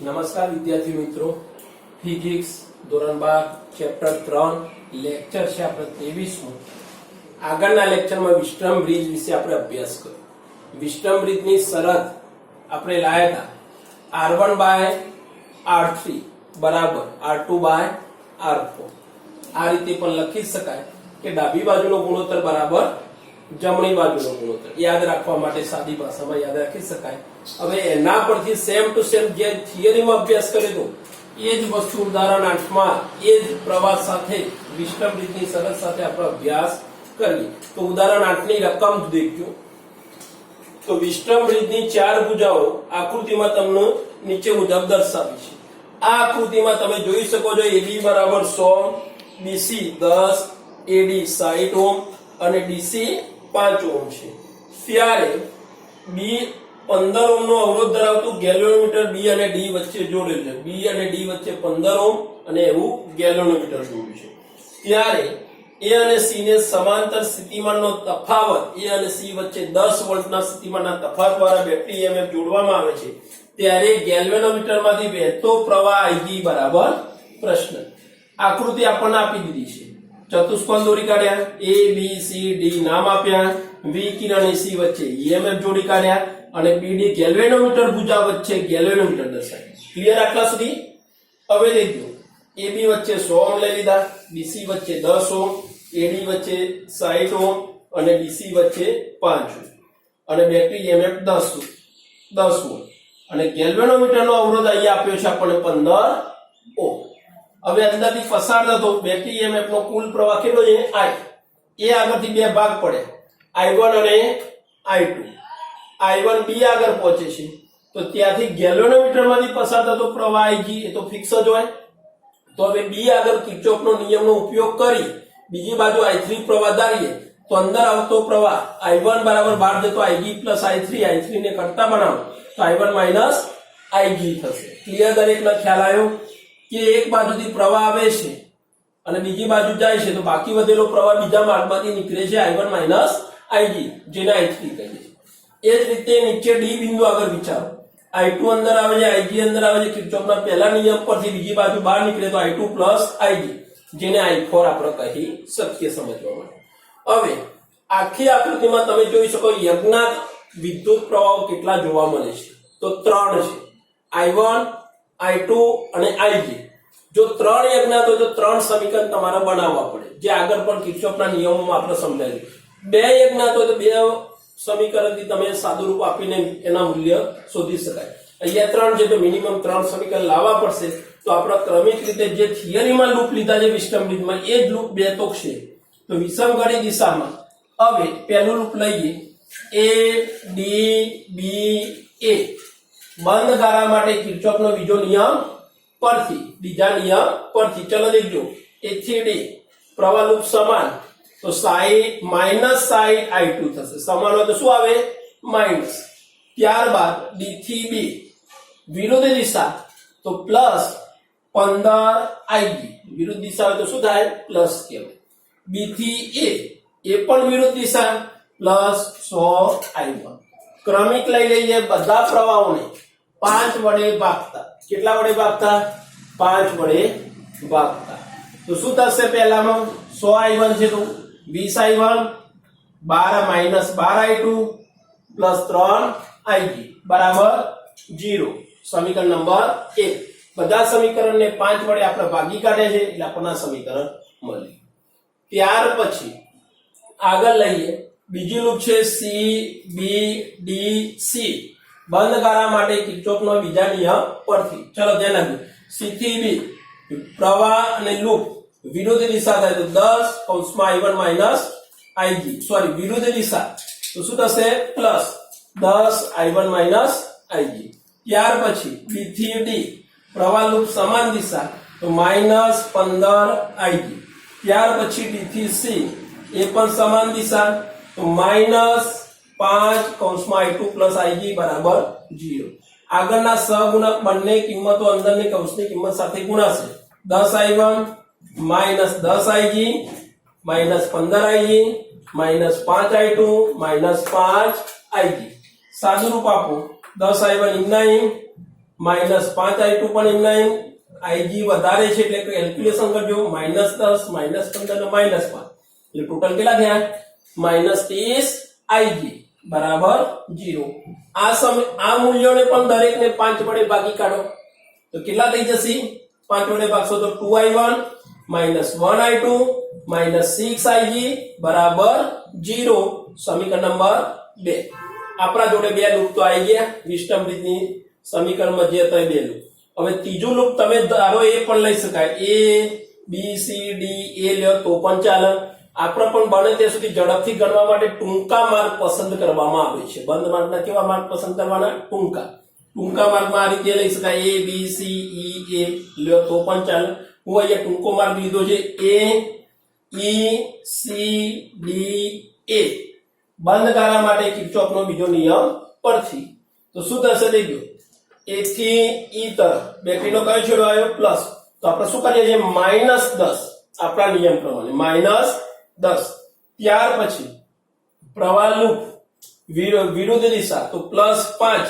નમસ્કાર વિદ્યાર્થી મિત્રો, ફિઝિક્સ ધોરણ 12 ચેપ્ટર 3 લેક્ચર છે આપણે 23મો. આગળના લેક્ચરમાં વિસ્ટમ બ્રિજ વિશે આપણે અભ્યાસ કર્યો. વિસ્ટમ બ્રિજની શરત આપણે લાયા હતા r1 બાય r3 બરાબર r2 બાય r4. આ રીતે પણ લખી શકાય કે ડાબી બાજુનો ગુણોત્તર બરાબર જમણી બાજુનો ગુણોત્તર. યાદ રાખવા માટે સાદી ભાષામાં યાદ રાખી શકાય. હવે એના પરથી સેમ ટુ સેમ જે થિયરીમાં અભ્યાસ કર્યો એ જ વસ્તુ ઉદાહરણ 8 માં એ જ પ્રવાસ સાથે વિસ્ટમ બ્રિજની શરત સાથે આપણે અભ્યાસ કરીએ. તો ઉદાહરણ 8 ની રકમ દેખ્યો તો વિસ્ટમ બ્રિજની 4 ભુજાઓ આકૃતિમાં તમને નીચે મુજબ દર્શાવી છે. આ આકૃતિમાં તમે જોઈ શકો છો AB બરાબર 100, BC 10, AD 60 ઓહ્મ અને DC 5 ઓહ્મ છે. ત્યારે B 15 ઓહ્મ નો અવરોધ ધરાવતું ગેલ્વેનોમીટર B અને D વચ્ચે જોડેલ છે. B અને D વચ્ચે 15 ઓહ્મ અને એવું ગેલ્વેનોમીટર જોડ્યું છે. ત્યારે A અને C ને સમાંતર સ્થિતિમાનનો તફાવત A અને C વચ્ચે 10 વોલ્ટના સ્થિતિમાનના તફાવત દ્વારા બેટરી EMF જોડવામાં આવે છે. ત્યારે ગેલ્વેનોમીટરમાંથી વહેતો પ્રવાહ Ig બરાબર પ્રશ્ન. આકૃતિ આપણને આપી દીધી છે. ચતુષ્કોણ દોરી કાઢ્યા, A B C D નામ આપ્યા, V કિરણ C વચ્ચે EMF જોડી કાઢ્યા અને BD ગેલ્વેનોમીટર ભુજા વચ્ચે ગેલ્વેનોમીટર દર્શાવ્યું. ક્લિયર આટલા સુધી? હવે દેખજો AB વચ્ચે 100 ઓહ્મ લઈ લીધા, BC વચ્ચે 10 ઓહ્મ, AD વચ્ચે 60 ઓહ્મ અને DC વચ્ચે 5 ઓહ્મ અને બેટરી EMF 10 ઓહ્મ અને ગેલ્વેનોમીટરનો અવરોધ અહીંયા આપ્યો છે આપણને 15 ઓહ્મ. હવે અંદરથી પસાર થતો બેટરી EMF નો કુલ પ્રવાહ કેટલો છે? I. એ આગળથી બે ભાગ પડે, I1 અને I2. I1 B આગળ પહોંચે છે તો ત્યાંથી ગેલ્વેનોમીટરમાંથી પસાર થતો પ્રવાહ Ig એ તો ફિક્સ જ હોય. તો હવે B આગળ કિર્ચોફનો નિયમનો ઉપયોગ કરી બીજી બાજુ I3 પ્રવાહ ધારીએ તો અંદર આવતો પ્રવાહ I1 બરાબર બહાર જતો Ig પ્લસ I3 ને કરતા બનાવો તો I1 માઇનસ Ig થશે. ક્લિયર? દરેકને ખ્યાલ આવ્યો કે એક બાજુથી પ્રવાહ આવે છે અને બીજી બાજુ જાય છે તો બાકી વધેલો પ્રવાહ બીજા માર્ગમાંથી નીકળે છે I1 માઇનસ Ig જેને I3 કહીએ છીએ. એ જ રીતે નીચે D બિંદુ આગળ વિચારો. I2 અંદર આવે છે, Ig અંદર આવે છે. કિર્ચોફના પહેલા નિયમ પરથી બીજી બાજુ બહાર નીકળે તો I2 પ્લસ Ig જેને I4 આપણે કહી શકીએ સમજવા માટે. હવે આખી આકૃતિમાં તમે જોઈ શકો યજ્ઞાત વિદ્યુત પ્રવાહો કેટલા જોવા મળે છે? તો 3 છે, I1 I2 અને Ig. જો 3 યજ્ઞાત હોય તો 3 સમીકરણ તમારે બનાવવા પડે, જે આગળ પણ કિર્ચોફના નિયમોમાં આપણે સમજાવ્યું. 2 યજ્ઞાત હોય તો 2 સમીકરણથી તમે સાદુરૂપ આપીને એના મૂલ્ય શોધી શકાય. અહીંયા 3 છે તો મિનિમમ 3 સમીકરણ લાવવા પડશે. તો આપણે ક્રમિક રીતે જે થિયરીમાં લૂપ લીધા છે વિસ્ટમ બ્રિજમાં એ જ લૂપ 2 તો છે. તો વિષમઘડી દિશામાં હવે પહેલું લૂપ લઈએ, A D B A. બંધ ગાળા માટે કિર્ચોફનો બીજો નિયમ પરથી, બીજા નિયમ પરથી. ચલો દેખજો, A થી D પ્રવાહ લૂપ સમાન તો માઇનસ સાઈડ I2 થશે. સમાન હોય તો શું આવે? માઇનસ. ત્યારબાદ D થી B વિરુદ્ધ દિશા તો પ્લસ 15 Ig. વિરુદ્ધ દિશા હોય તો શું થાય? પ્લસ કહેવાય. B થી A એ પણ વિરુદ્ધ દિશા પ્લસ 100 I1. ક્રમિક લઈ લઈએ બધા પ્રવાહોને 5 વડે ભાગતા. કેટલા વડે ભાગતા? 5 વડે ભાગતા. તો શું થશે? પહેલામાં 100 I1 છે તો 20 I1 12 minus 12 I2 plus 3 Ig બરાબર 0. સમીકરણ નંબર 1. બધા સમીકરણને 5 વડે આપણે ભાગી કાઢે છે એટલે આપણને સમીકરણ મળે. ત્યાર પછી આગળ લઈએ બીજી લૂપ છે C B D C. બંધ ગાળા માટે કિર્ચોફનો બીજા નિયમ પરથી. ચલો ધ્યાન રાખજો, C થી B પ્રવાહ અને લૂપ વિરુદ્ધ દિશા થાય તો 10 કૌંસમાં I1 માઇનસ Ig. સોરી, વિરુદ્ધ દિશા તો શું થશે? Plus 10 I1 minus Ig. ત્યાર પછી B થી D પ્રવાહ લૂપ સમાન દિશા તો માઇનસ 15 Ig. ત્યાર પછી D થી C એ પણ સમાન દિશા તો માઇનસ 5 કૌંસમાં I2 પ્લસ Ig બરાબર 0. આગળના સહગુણક બંને કિંમતો અંદરની કૌંસની કિંમત સાથે ગુણાશે. 10 I1 minus 10 Ig minus 15 Ig minus 5 I2 minus 5 Ig. સાદુરૂપ આપો 10 I1 9 -5i2 પણ એમના એમ ig વધારે છે એટલે કેલ્ક્યુલેશન કરજો -10 -15 ને -5 એટલે ટોટલ કેટલા થયા -30ig બરાબર 0 આ મૂલ્યોને પણ દરેકને 5 વડે ભાગી કાઢો તો કેટલા થઈ જશે 5 વડે ભાગશો તો 2i1 -1i2 -6ig બરાબર 0 સમીકરણ નંબર 2 આપણા જોડે બે લૂપ તો આવી ગયા વિસ્ટમ રીતની સમીકરણમાં જે હતા બે લૂપ હવે ત્રીજું લૂપ તમે ધારો એ પણ લઈ શકાય a b c d a લ્યો તો પણ ચાલે આપણે પણ બને ત્યાં સુધી ઝડપથી ગણવા માટે ટૂંકા માર્ગ પસંદ કરવામાં આવે છે બંધ માર્ગના કેવા માર્ગ પસંદ કરવાના ટૂંકા માર્ગમાં આ રીતે લઈ શકાય a b c e a લ્યો તો પણ ચાલે હું અહીંયા ટૂંકો માર્ગ લીધો છે a e c d a બંધ ગાળા માટે કિર્ચોફનો બીજો નિયમ પરથી તો શું થશે દેખજો a થી e તરફ બેટરીનો કયો છેડો આવ્યો પ્લસ તો આપણે શું કરીએ છીએ -10 આપણા નિયમ પ્રમાણે -10 ત્યાર પછી પ્રવાહ લૂપ વિરુદ્ધ દિશા તો +5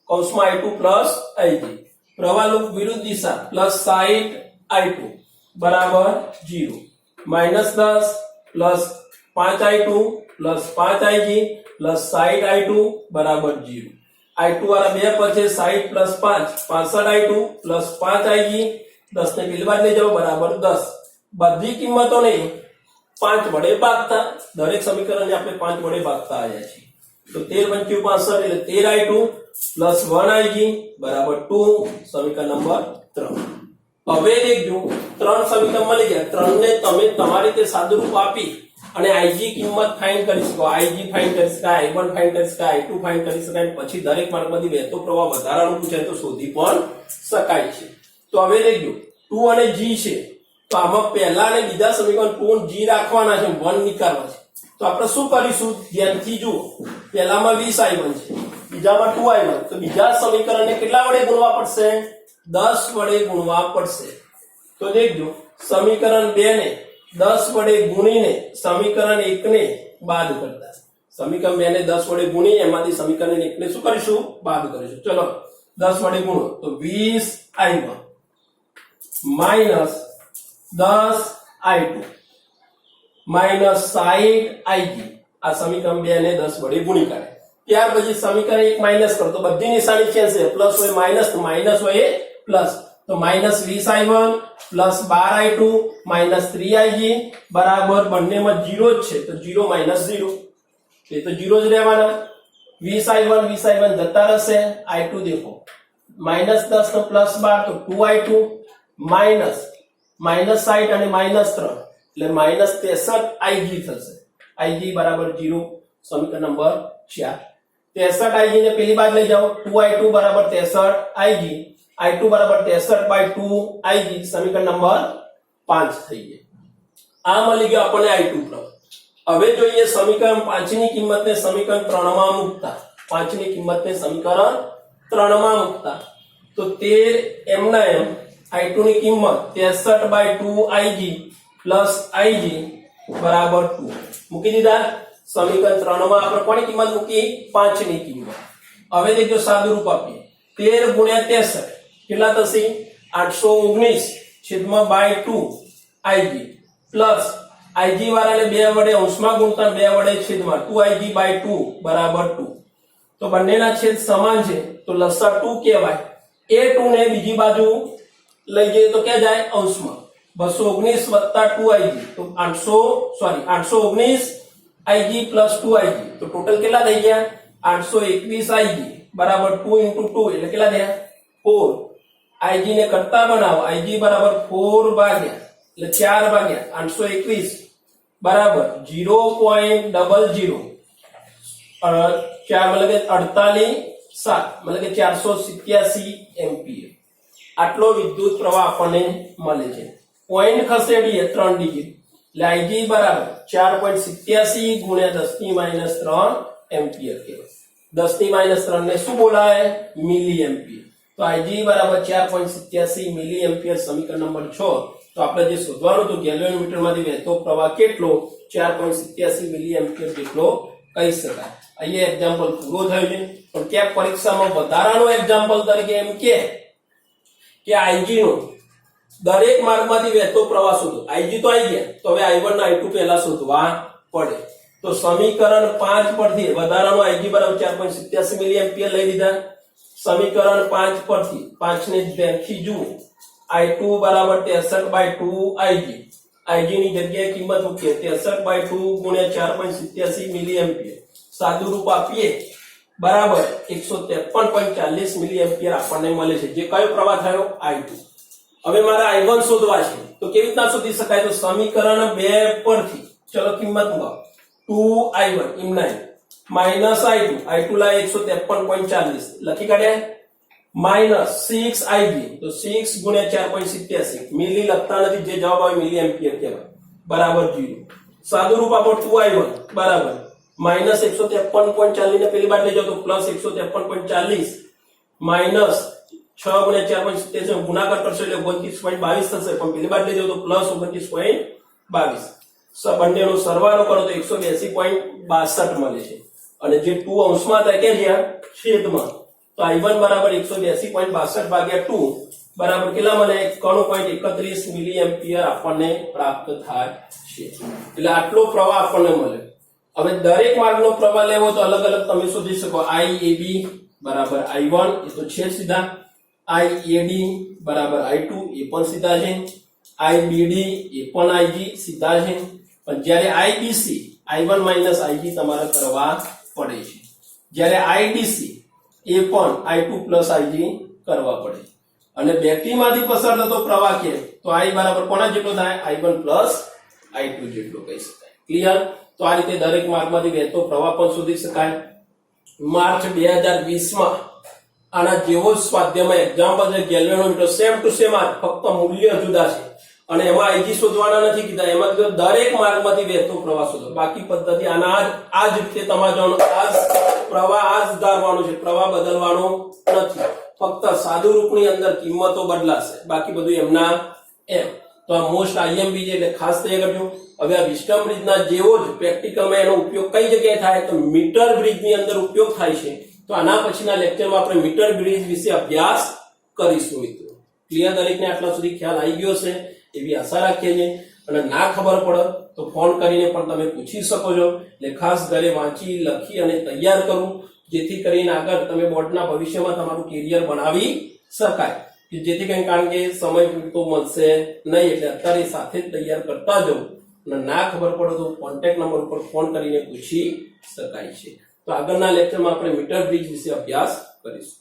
કૌંસમાં i2 +ig પ્રવાહ લૂપ વિરુદ્ધ દિશા +60i2 બરાબર 0 -10 +5i2 +5ig +60i2 બરાબર 0 i2 વાળા બે પર છે 60 +5 65i2 +5ig 10 ને પેલી બાદ લઈ જાઓ બરાબર 10 બધી કિંમતોને 5 વડે ભાગતા દરેક સમીકરણને આપણે 5 વડે ભાગતા આવ્યા છીએ તો 13 × 65 એટલે 13i2 +1ig બરાબર 2 સમીકરણ નંબર 3 હવે દેખજો ત્રણ સમીકરણ મળી ગયા ત્રણને તમે તમારી રીતે સાદુરૂપ આપી અને ig કિંમત ફાઇન્ડ કરી શકો ig ફાઇન્ડ કરી શકાય i1 ફાઇન્ડ કરી શકાય i2 ફાઇન્ડ કરી શકાય પછી દરેક માર્ગમાંથી વહેતો પ્રવાહ વધારાનું પૂછાય તો શોધી પણ શકાય છે તો હવે દેખજો 2 અને g છે તો આમાં પહેલા અને બીજા સમીકરણ 2 અને g રાખવાના છે 1 નીકાળવા છે તો આપણે શું કરીશું ધ્યાનથી જુઓ પહેલામાં 20i1 છે બીજામાં 2i1 તો બીજા સમીકરણને કેટલા વડે ગુણવા પડશે 10 વડે ગુણવા પડશે તો દેખજો સમીકરણ 2 ને 10 વડે ગુણીને સમીકરણ 1 ને બાદ કરતા સમીકરણ 2 ને 10 વડે ગુણી એમાંથી સમીકરણ 1 ને શું કરીશું બાદ કરીશું ચલો 10 વડે ગુણો તો 20i1 -10i2 -60ig આ સમીકરણ 2 ને 10 વડે ગુણી કાઢે ત્યાર પછી સમીકરણ 1 માઈનસ કરો તો બધી નિશાની ચેન્જ છે પ્લસ હોય માઈનસ તો માઈનસ હોય પ્લસ તો -20i1 +12i2 -3ig બરાબર બંનેમાં 0 જ છે તો 0 -0 એ તો 0 જ રહેવાના 20i1 જતા રહેશે i2 દેખો -10 ને +12 તો 2i2 -60 અને -3 એટલે -63ig થશે ig બરાબર 0 સમીકરણ નંબર 4 63ig ને પેલી બાદ લઈ જાઓ 2i2 બરાબર 63ig i2 બરાબર 63/2ig સમીકરણ નંબર 5 થઈ ગયું આ મળી ગયો આપણને i2 પ્લસ હવે જોઈએ સમીકરણ 5 ની કિંમતને સમીકરણ 3 માં મૂકતા 5 ની કિંમતને સમીકરણ 3 માં મૂકતા તો 13 એમના એમ i2 ની કિંમત 63/2ig +ig બરાબર 2 મૂકી દીધા સમીકરણ 3 માં આપણે કોની કિંમત મૂકી 5 ની કિંમત હવે દેખજો સાદુરૂપ આપીએ 13 × 63 કેટલા થશે 819/2 ig પ્લસ ig વાળાને 2 વડે અંશમાં ગુણતા 2 વડે છેદમાં 2ig/2 બરાબર 2 તો બંનેના છેદ સમાન છે તો લસા 2 કહેવાય એ 2 ને બીજી બાજુ લઈ જઈએ તો ક્યાં જાય અંશમાં 219 + 2ig તો 819 ig + 2ig તો ટોટલ કેટલા થઈ ગયા 821ig બરાબર 2 × 2 એટલે કેટલા થયા 4 ig ને કરતા બનાવો ig બરાબર 4 ભાગ્યા એટલે 4 ભાગ્યા 821 બરાબર 0.00 4 मतलब 48 7 मतलब 487 એમ્પિયર આટલો વિદ્યુત પ્રવાહ આપણને મળે છે પોઈન્ટ ખસેડીએ 3 ડિગ્રી એટલે ig બરાબર 4.87 × 10 - 3 એમ્પિયર કહેવાય 10 - 3 ને શું બોલાય મિલી એમ્પિયર તો ig બરાબર 4.87 મિલી એમ્પિયર સમીકરણ નંબર 6 તો આપણે જે શોધવાનું હતું ગેલ્વેનોમીટર માંથી વહેતો પ્રવાહ કેટલો 4.87 મિલી એમ્પિયર જેટલો કહી શકાય. અહીંયા એક્ઝામ્પલ પૂરો થયો છે, પણ ક્યાંક પરીક્ષામાં વધારાનો એક્ઝામ્પલ તરીકે એમ કે આઈજી નો દરેક માર્ગમાંથી વહેતો પ્રવાહ શોધો. આઈજી તો આવી ગયા, તો હવે I1 અને I2 પહેલા શોધવા પડે. તો સમીકરણ 5 પરથી વધારાનો આઈજી બરાબર 4.87 મિલી એમ્પિયર લઈ લીધા. સમીકરણ 5 પરથી 5 ને ધ્યાનથી જુઓ. I2 બરાબર 63/2 IG. IG ની જગ્યાએ કિંમત મૂકીએ 63/2 ગુણ્યા 4.87 મિલી એમ્પિયર. સાદું રૂપ આપીએ બરાબર 153.40 મિલી એમ્પિયર આપણને મળે છે, જે કયો પ્રવાહ થયો? I2. હવે મારા I1 શોધવા છે, તો કેવી રીતના શોધી શકાય? તો સમીકરણ 2 પરથી ચલો કિંમત મૂકો. 2I1 ઇમનાઈ માઈનસ I2 લાય 153.40 લખી કાઢ્યા, માઈનસ 6IG, તો 6 ગુણ્યા 4.87 મિલી લખતા નથી, જે જવાબ આવે મિલી એમ્પિયર કહેવાય, બરાબર 0. સાદું રૂપ આપો 2I1 બરાબર માઈનસ 153.40 ને પેલી બાજુ લઈ જાઓ તો પ્લસ 153.40 માઈનસ 6 ગુણ્યા 4.87 ગુણાકાર કરશો એટલે 29.22 થશે, પણ પેલી બાજુ લઈ જાઓ તો પ્લસ 29.22. બંનેનો સરવાળો કરો તો 182.62 મળે છે, અને જે 2 અંશમાં થાય કે જ્યાં છેદમાં, તો I1 બરાબર 182.62 ભાગ્યા 2 બરાબર કેટલા મળે? 91.31 મિલી એમ્પિયર આપણને પ્રાપ્ત થાય છે. એટલે આટલો પ્રવાહ આપણને મળે. હવે દરેક માર્ગનો પ્રવાહ લેવો તો અલગ અલગ તમે શોધી શકો. IAB બરાબર I1 એ તો છે સીધા, IAD બરાબર I2 એ પણ સીધા છે, IBD એ પણ IG સીધા છે, પણ જ્યારે IBC I1 માઈનસ IG તમારે કરવા પડે છે. જ્યારે IDC એ પણ I2 પ્લસ IG કરવા પડે. અને બેટરીમાંથી પસાર થતો પ્રવાહ કે તો I બરાબર કોના જેટલો થાય? I1 પ્લસ I2 જેટલો કહી શકાય. ક્લિયર? તો આ રીતે દરેક માર્ગમાંથી વહેતો પ્રવાહ પણ શોધી શકાય. માર્ચ 2020 માં આના જેવો જ સ્વાધ્યાયમાં એક્ઝામ્પલ છે ગેલ્વેનોમીટર, સેમ ટુ સેમ, આ ફક્ત મૂલ્ય જુદા છે, અને એમાં IG શોધવાના નથી કીધા. એમાં કીધું દરેક માર્ગમાંથી વહેતો પ્રવાહ શોધો. બાકી પદ્ધતિ આના આ જ રીતે તમારે જોવાનું, આ પ્રવાહ આ જ ધારવાનો છે, પ્રવાહ બદલવાનો નથી. ફક્ત સાદું રૂપની અંદર કિંમતો બદલાશે, બાકી બધું એમના એમ. તો આ મોસ્ટ IMP છે, એટલે ખાસ તૈયાર કરજો. હવે આ વિસ્ટમ બ્રિજના જેવો જ પ્રેક્ટિકલમાં એનો ઉપયોગ કઈ જગ્યાએ થાય? તો મીટર બ્રિજની અંદર ઉપયોગ થાય છે. તો આના પછીના લેક્ચરમાં આપણે મીટર બ્રિજ વિશે અભ્યાસ કરીશું મિત્રો. ક્લિયર? દરેકને આટલા સુધી ખ્યાલ આવી ગયો છે એવી આશા રાખીએ છીએ. અને ના ખબર પડે તો ફોન કરીને પણ તમે પૂછી શકો છો. એટલે ખાસ ઘરે વાંચી, લખી અને તૈયાર કરવું, જેથી કરીને આગળ તમે બોર્ડના ભવિષ્યમાં તમારું કેરિયર બનાવી શકાય. જેથી કરીને, કારણ કે સમય તો મળશે નહીં, એટલે અત્યારે સાથે જ તૈયાર કરતા જવું. અને ના ખબર પડે તો કોન્ટેક્ટ નંબર ઉપર ફોન કરીને પૂછી શકાય છે. તો આગળના લેક્ચરમાં આપણે મીટર બ્રિજ વિશે અભ્યાસ કરીશું.